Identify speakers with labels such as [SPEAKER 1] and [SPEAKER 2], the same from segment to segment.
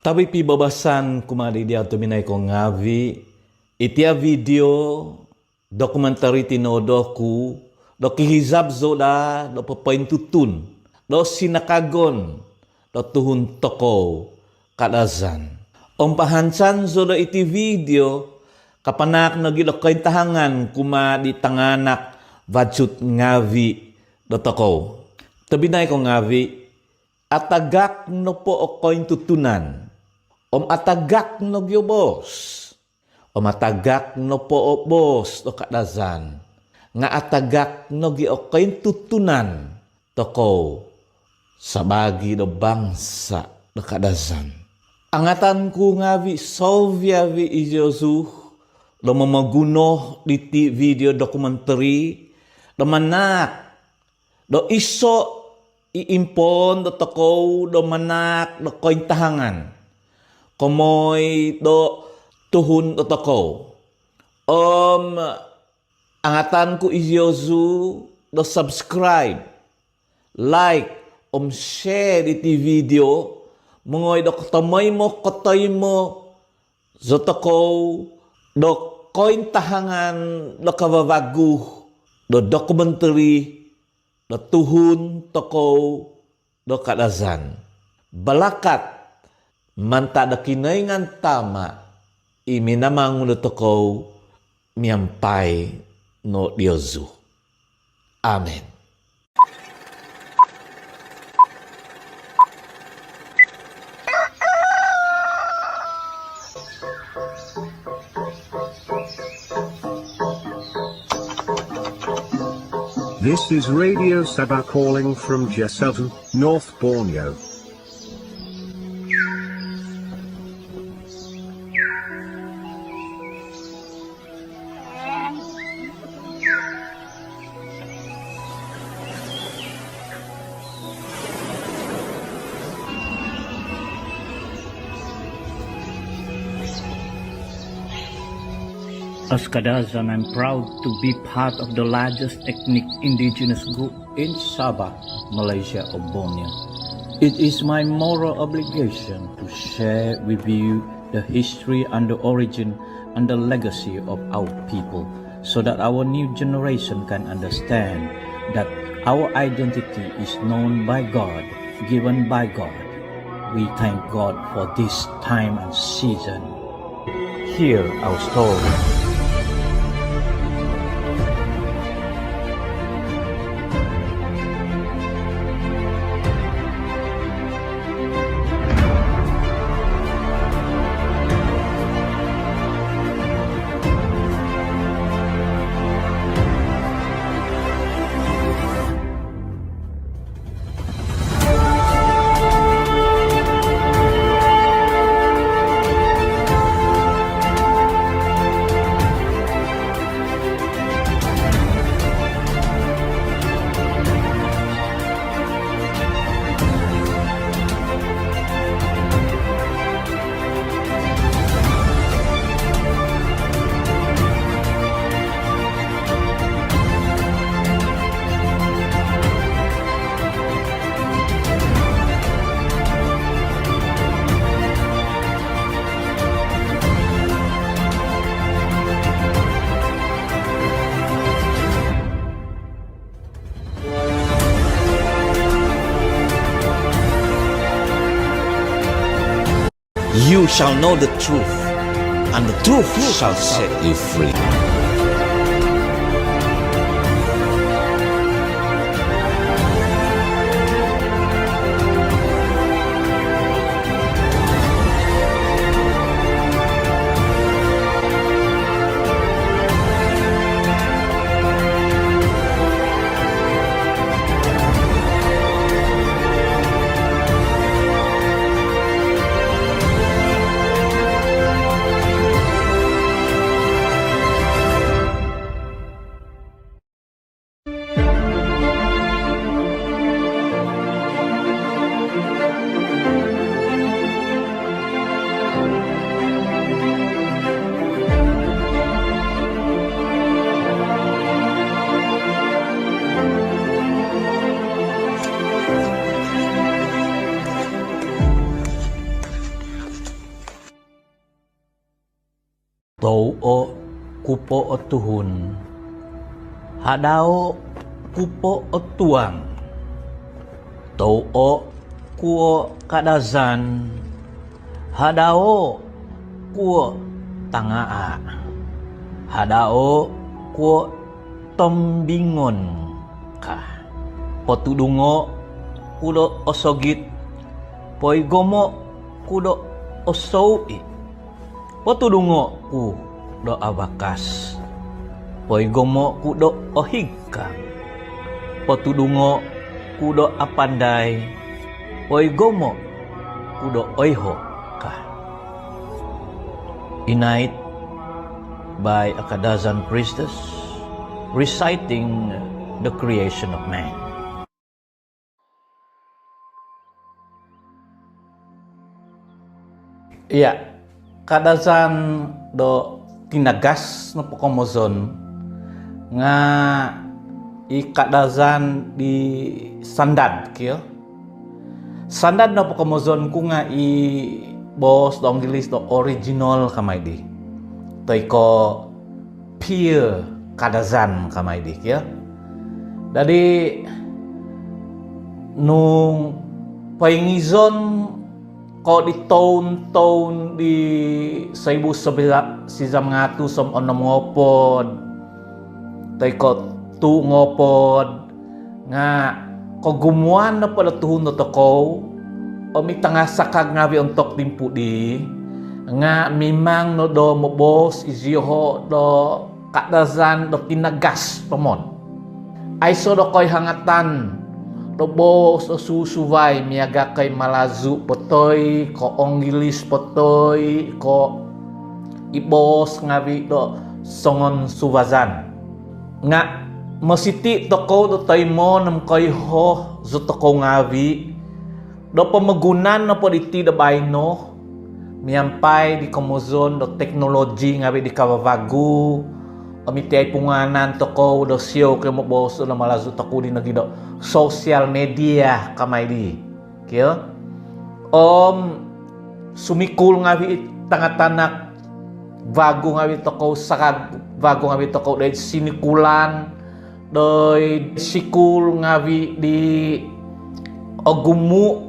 [SPEAKER 1] Tabi pibabasan kumari dia tuminay ko ngavi, itia video, dokumentary tinodo ku, do kihizab zoda, do papaintutun, do sinakagon, do tuhun toko, kadazan. Pahansan zoda iti video, kapanak nagilo kain tahangan kuma di tanganak vajut ngavi do toko. Tabinay ko ngavi, atagak no po o koin tutunan. Atagak no gyo bos. Atagak no po o bos to kadazan. Nga atagak no gyo koin tutunan. Toko sabagi do bangsa do kadazan. Angatan ko nga vi Sovia vi ijosu do mamaguno di video documentary do manak do iso iimpon do toko do manak do koin tahangan. Komoy do tuhun do toko. Angatan ko iyozu do subscribe, like, share iti video. Mongoy do kotoy mo zo toko do koin tahangan do kavavagu do documentary do tuhun toko do kadazan. Balakat manta da kinaingan tama iminamang no toko miyampay no Diyosu. Amen.
[SPEAKER 2] This is Radio Sabah calling from Jeselton, North Borneo.
[SPEAKER 3] As Kadazan, I'm proud to be part of the largest ethnic indigenous group in Sabah, Malaysia or Borneo. It is my moral obligation to share with you the history and the origin and the legacy of our people so that our new generation can understand that our identity is known by God, given by God. We thank God for this time and season. Hear our story.
[SPEAKER 1] You shall know the truth, and the truth shall set you free.
[SPEAKER 3] Tau o kupo o tuhun. Hadao kupo o tuang. Tau o kuo kadazan. Hadao kuo tangaa. Hadao kuo tombingon ka. Potudungo kudo osogit. Poigomo kudo osoui. Potudungo ku do abakas. Poigomo ku do ohigkang. Potudungo ku do apandai. Poigomo ku do oiho ka. Inait by a Kadazan priestess reciting the creation of man. Iya, Kadazan do tinagas no pokomozon nga i kadazan di sandad kyo. Sandad no pokomozon ku nga i bos do English do original kamay di. Toy ko pure kadazan kamay di kyo. Jadi nung paingizon ko di tahun-tahun di 1900 som onom ngopod tay ko tu ngopod nga ko gumuan na pala tuhon no toko o mi tanga sakag ngawi untuk timpu di nga mimang no do mobos iziho do kadazan do tinagas pamon ay so do koy hangatan Dobos o susuvay miyaga kay malazu potoy ko onggilis potoy ko ibos ngawi do songon suvazan nga masiti toko do tay mo nam koy ho zo toko ngawi do pamagunan na po iti da bayno miyampay di komozon do teknologi ngawi di kawavagu Omitay punganan toko do siyo kay mo boso na malazo toko di nagido social media kamay di. Kyo? Sumikul nga vi tangatanak vago nga vi toko sakag vago nga vi toko dahil sinikulan dahil sikul nga vi di ogumu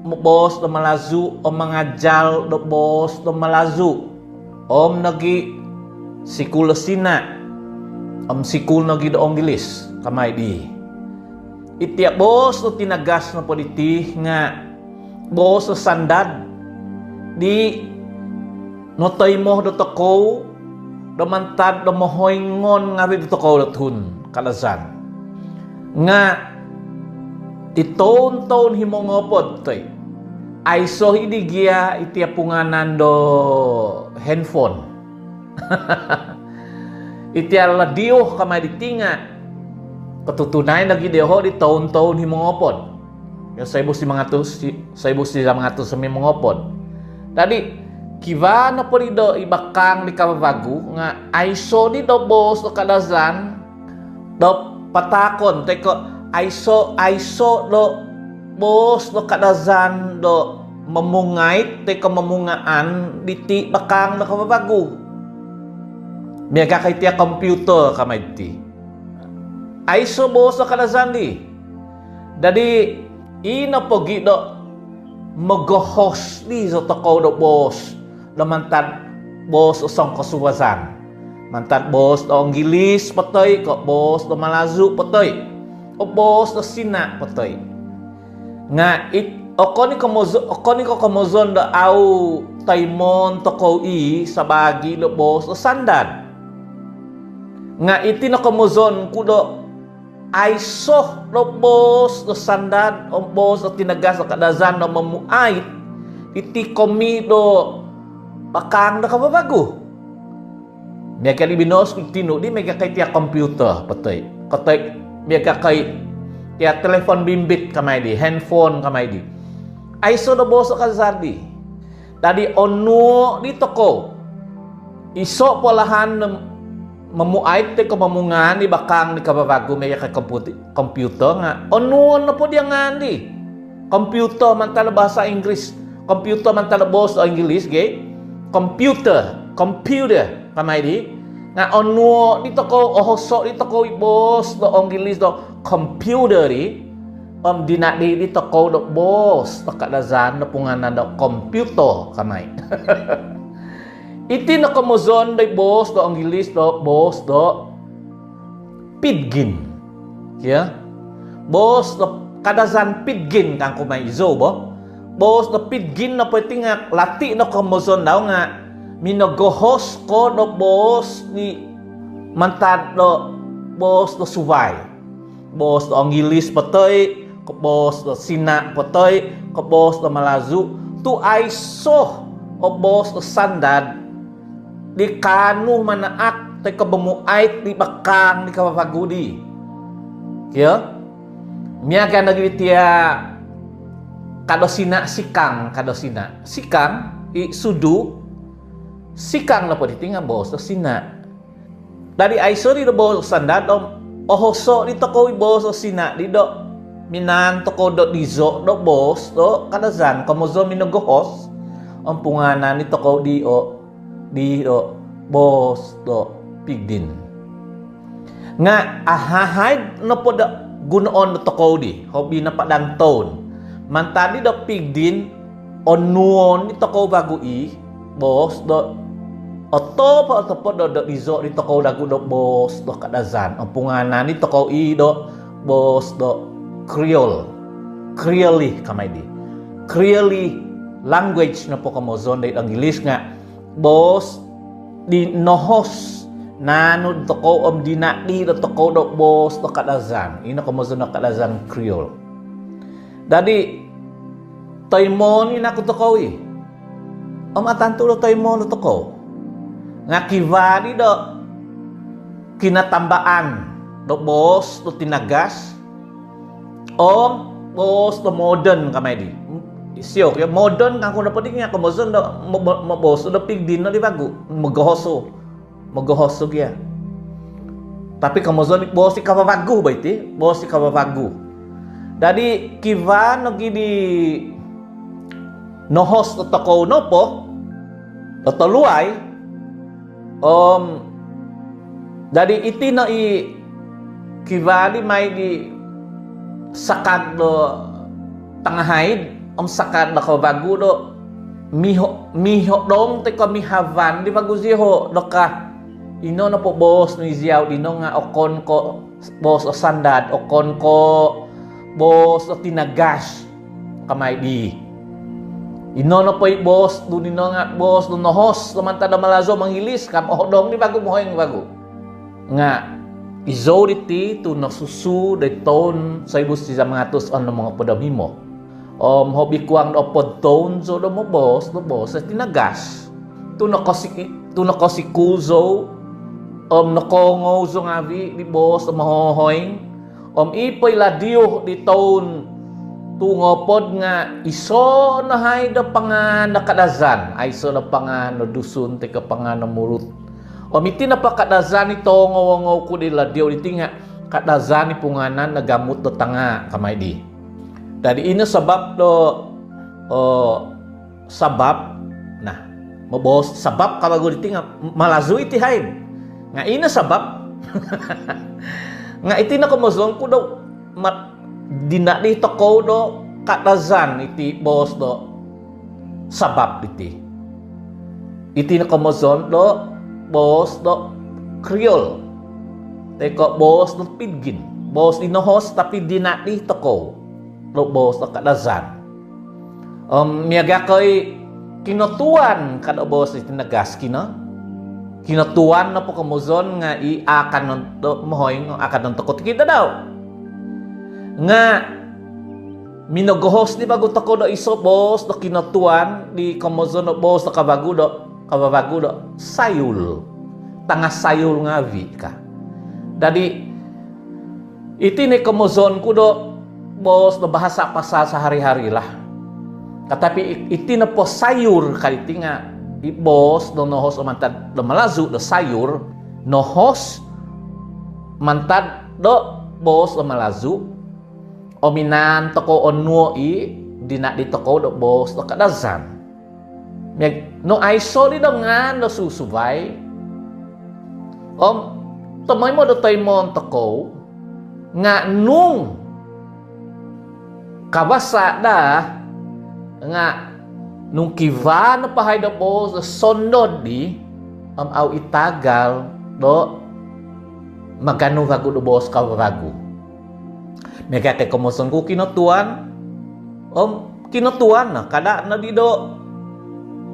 [SPEAKER 3] mo bos do malazo o mangajal do bos do malazo nagi sikul sina sikul na gidoong gilis kamay di itiya bos no tinagas na politi nga bos no sandad di notoy mo do toko do mantad do mohoingon nga do toko do tun kalazan nga iton-ton himongopod toy ay so hidigya itiya punganan do handphone itiya ladio kamay ditinga katutunay lagi deho di tahun-tahun himongopod yung 1900 sa mongopod tadi kiva na po do ibakang di kavagu nga aiso di do bos do kadazan do patakon teko aiso do bos do kadazan do memungait teko memungaan di ti bakang do kavagu miyaga kay tiya computer kamay ti. Ay so bos na kadazan di. Dadi ina pogi do mag-host di so toko do bos. Do mantad bos usang kasuwazan. Mantad bos do Inggilis patoy ko bos do Malazu patoy. O bos do Sina patoy. Nga okoni ko komozon do au taimon toko sabagi do bos do sandad. Nga iti na komozon kudo aiso do bos do sandad o bos do tinagas do kadazan do mamuait iti komi do bakang do kababago miyaga ibinos tino di miyaga kay tiya computer patoy katay miyaga kay tiya telepon bimbit kamay di handphone kamay di aiso do bos do kadazan di tadi onu di toko iso polahan mamuait te ko mamungan di bakang di kababago may kay computer nga onuon na po dia ngandi computer man tala bahasa Inggris computer man tala bos o Inggris gay computer
[SPEAKER 1] computer kamai di nga onnuo di toko ohosok di toko bos do Inggeris do computer di dinak di toko do bos do kadazan do punganan do komputer kamai iti na komozon do bos do Inggeris do bos do pidgin ya bos do kadazan pidgin kang kumai izo bo bos do pidgin na pwede nga lati na komozon daw nga minogohos ko do bos ni mantad do bos do suway bos do Inggeris patoy ko bos do Sina patoy ko bos do Malazu tu ay so o bos do sandad di kanu manaak tay kabamuait di bakang di kawapagudi kaya miyaga nagitiya kadosina sikang i sudu sikang na po ditinga bos do Sina dari ay sorry do bos sandad ohoso di toko bos do Sina di do minan toko do dizo do bos do kadazan komozo minogohos ang punganan ni toko di do bos do pigdin nga ahahay no po da gunoon do toko di hobi na padang taon mantadi do pigdin onuon ni toko bagui bos do oto po do dizo di toko dagu do bos do kadazan ang punganan ni toko do bos do Creole kamay di Creole language na po kamozon dahil ang English nga bos di nohos nano toko dinakdi do toko do bos do kadazan ina kamozon do kadazan Creole dadi toymon ina ko toko atanto do toymon do toko nga kivari do kinatambaan do bos do tinagas bos do modern kamay di siyo kaya modern kang kuna pwede nga kamozon do bos do pigdin no di bago magahoso kaya tapi kamozon bos di kawawagu ba iti bos di kawawagu dadi kiva no gidi nohos do toko no po do toluay dadi iti no i kiva di may di sakad do tangahaid sakad do kawawagu do miho dong te ko mihavan di baguziho do ka ino na po bos ni ziyaw dino nga okon ko bos o sandad okon ko bos o tinagas kamay di ino na po bos do nino nga bos do nohos lamanta da Malazo manghilis kam dong di bago mohoy bago nga izo diti tu nasusu de ton sa ibus sa mga on mga podamimo hobi kuang do podton zo do mo bos sa tinagas tu nakosikuzo nakongo zo ngavi di bos mahohoing ipoy ladio di ton tu ngopod nga iso na hay da pangan na kadazan ay iso na pangan no dusun te ka pangan no murut iti na pa kadazan ito ngaw ko di ladio iti nga kadazan ni punganan nagamot do tanga kamay di dari ina sabab do sabab nah mabos sabab kabago iti nga Malazu iti hay nga ina sabab nga iti na kumozon ko do dina di toko do kadazan iti bos do sabab iti na kumozon do bos do Creole teko bos do pidgin bos di nohos tapi dina di toko do bos do kadazan miaga koy kinotuan kada bos di tinagas kinotuan na po kamozon nga akan do mohoy akan toko kita daw nga minogohos di bago toko do iso bos do kinotuan di kamozon do bos do kabago do sayul tanga sayul ngavi ka dadi iti ni kamozon ko do bos do bahasa pasal sehari-hari lah tetapi iti na po sayur kaliti nga bos do nohos mantad do Malazu do sayur nohos mantad do bos do Malazu minan toko onnuo dina di toko do bos do kadazan no aiso di dongan do susubay. Tomay mo do tay mon toko nga nung kabasa da nga nung kiva na pahay do bo sa sondod di au itagal do magano vago do bos ka vago. Mega kay komoson ko kinotuan kinotuan na kada na di do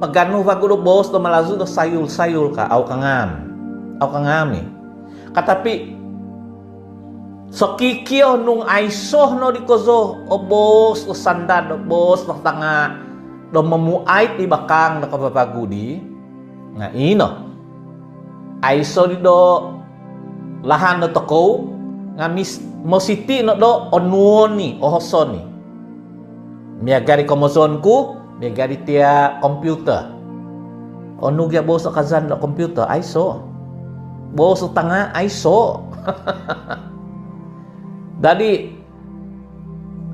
[SPEAKER 1] pagano vago do bos do malazu do sayul ka au kangam ni katapi so kikio nung aisoh no di kozo o bos o sandad o bos no tanga do mamuait di bakang na kapapagudi nga ino aiso di do lahan no toko nga mositi no do onuoni o hosoni miagari komoson ku miagari tia komputer onu gya bos o kazan do komputer aiso bos o tanga aiso dadi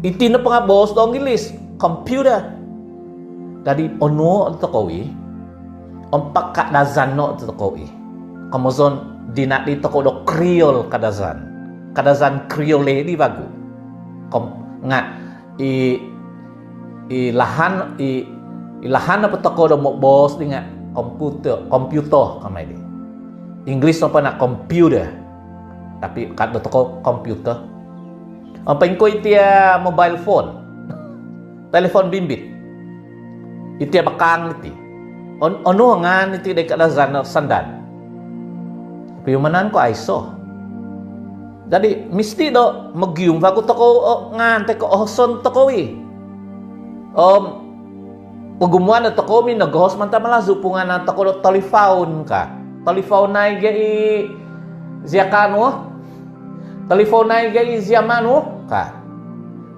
[SPEAKER 1] iti na pa nga bos do English computer dadi ono to kowi on pakka dazan no to kowi komozon dinat di toko do Creole kadazan Creole di bagu nga i lahan na toko do mo bos di nga computer kamay di English no pa na computer tapi kad do toko computer ang pengkoy tia mobile phone telepon bimbit itia bakang iti ono nga iti day kadazan sandan piyumanan ko aiso jadi misti do magyum vago toko ngante ko oson toko pagumuan na toko mi naghos man ta malazu pungan na toko do telephone ka telephone na gai ziakano telephone na gai ziamano ka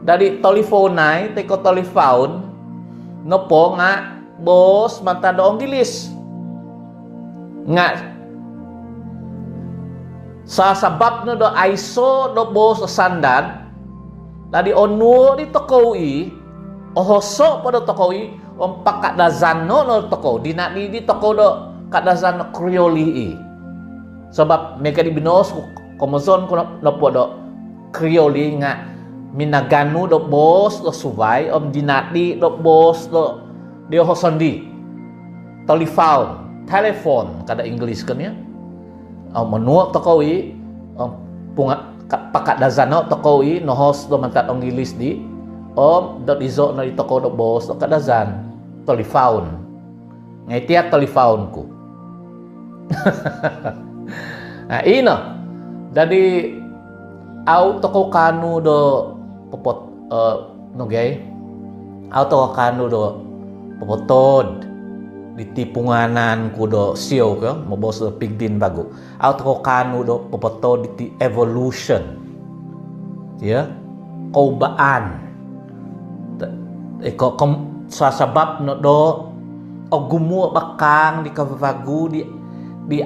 [SPEAKER 1] dari telephone na teko telephone no po nga bos mata do English nga sa sabab no do aiso do bos sandan tadi onu di tokoi ohoso pada tokoi om pakadazan no toko dinadi di toko do kadazan Creole sebab mereka di binos komozon ko no po do Creole nga minaganu do bos do subay om dinadi do bos do dio hosondi telepon kada English kan ya menuak tokowi punga pakat dazano tokowi no host do mantat English di dot izo no di toko do bos do kadazan telepon ngai tiap telepon ku nah ino jadi au toko kanu do popot nogay au toko kanu do popotod di tipunganan ku do sio ko mobos do pigdin bago au toko kanu do popotod di evolution ya kaubaan eko sa sabab no do ogumu bakang di kavagu di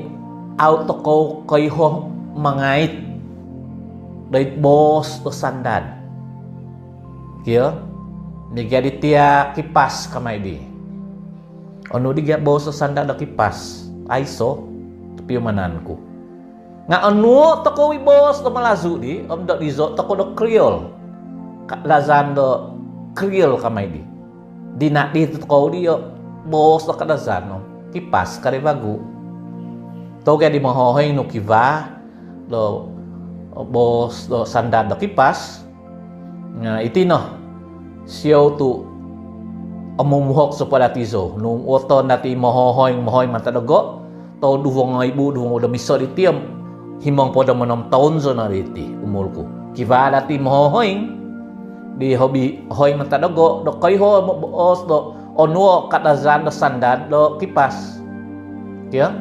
[SPEAKER 1] au toko kaiho mangait dari bos do sandan kia menjadi tia kipas kamay di ono di bos do sandan do kipas aiso tapi mananku nga ono toko wi bos do malazu di do dizo toko do Creole lazan do Creole kamay di dinak di toko di bos do kadazan no kipas kare bagu to ga di mahohoy no kiva do bos do sandan do kipas nga itino siyo tu omumuhok so pada tizo nung oto nati mahohoy matadago to duwong ibu duwong do miso di tiam himong podo monom taon zo na riti umulku kiva dati mahohoy di hobi hoy matadago do kaiho bos do onuo kadazan do sandan do kipas kya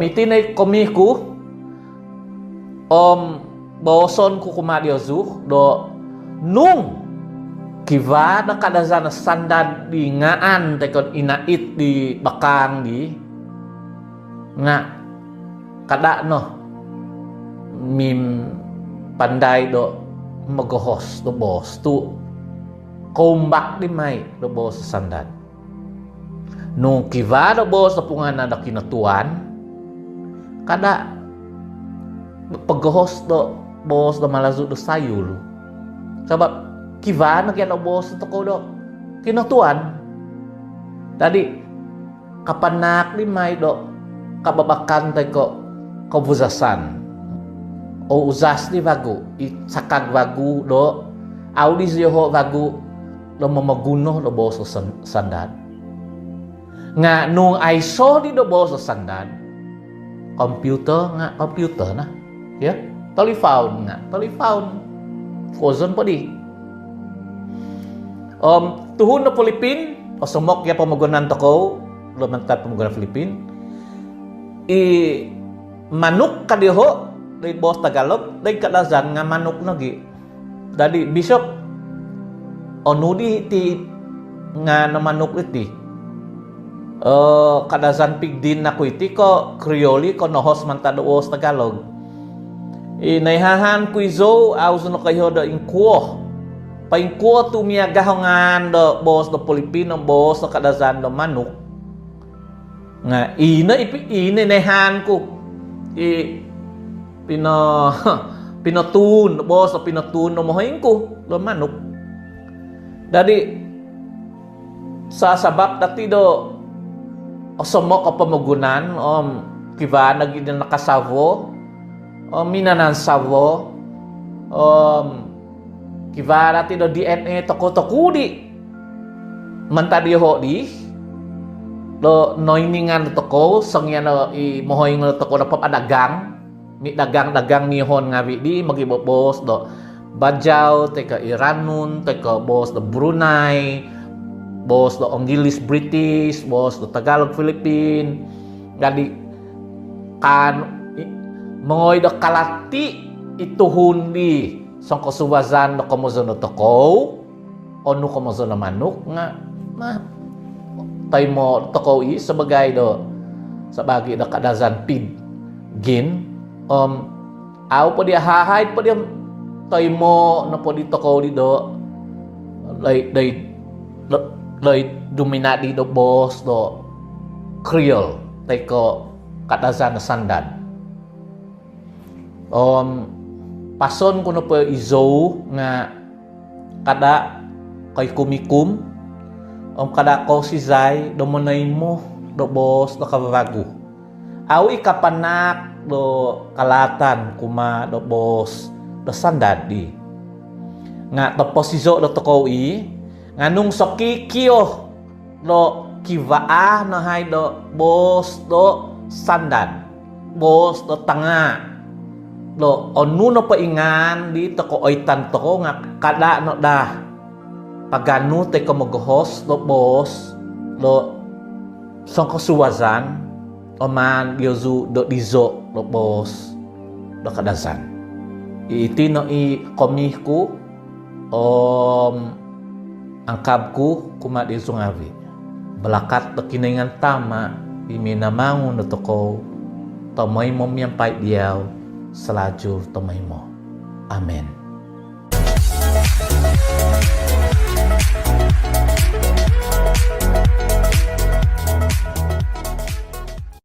[SPEAKER 1] itinay komiku boson ku kumadio zu do nung kiva na kadazan sandan di ngaan tekon inait di bakang di nga kada no mim pandai do magohos do bos tu kombak di mai do bos sandan Nung kiva do bos na pungan na kinatuan, kada paghost do bos do malazu do sayul. Sebab kiva na kaya do bos to ko do kinatuan. Tadi kapanak di may do kababakan tay ko kabuzasan. O uzas di vagu, sakag vagu do audis yoho vagu do mamaguno do bos do sandan. Nga nung ISO di do bos do sandan, komputer na, ya, telephone nga, telephone, frozen po di. Tuhun na Pilipin, o sumok ya pamagunan to ko, lumantat pamagunan Pilipin, manuk kadiho, dari bos Tagalog, dari kadazan nga manuk nagi. Dari bishop, onudi ti nga na manuk iti. Kadazan pigdin na ko iti ko Krioli ko nohos man tadoos Tagalog. Inaihahan ko izo aws no kayo do inkuo. Painkuo tumiyagahongan do bos do Pilipino bos do kadazan do manuk. Nga ina inaihahan ko pinotun bos do pinotun no mohain ko do manuk. Dari sa sabab dati do osomok o pamagunan kiva naging nakasavo minanan savo kiva dati do DNA toko di mantadi ho di do noiningan toko sangyan mohoing toko na papadagang mi dagang nihon ngawi di magibobos do Bajau teka Iranun teka bos do Brunei bos do Inggris British, bos do Tagalog Philippine, jadi kan mengoy do kalati ituhun di sangko suwazan do komozon do toko, onu komozon do manuk nga tay mo toko sebagai do kadazan pig gin au po dia hahay po dia tay mo no po di toko di do lay dominati do bos do Creole tay ko kadazan sandan pason ko no po izo nga kada kay kumikum kada ko sizay do monay mo do bos do kavagu au ikapanak do kalatan kuma do bos do sandan di nga tapos izo do tokowi nganung sokikyo do kivaa no hay do bos do sandan bos do tanga do onu no paingan di toko oitan toko nga kada no da paganu te ko maghost do bos do sangko suwazan oman yozu do dizo do bos do kadazan iti no i komihku angkabku kuma di sungawi belakat tekiningan tama iminamangun no toko tomay mo miyampai diyaw selajur tomay mo. Amen.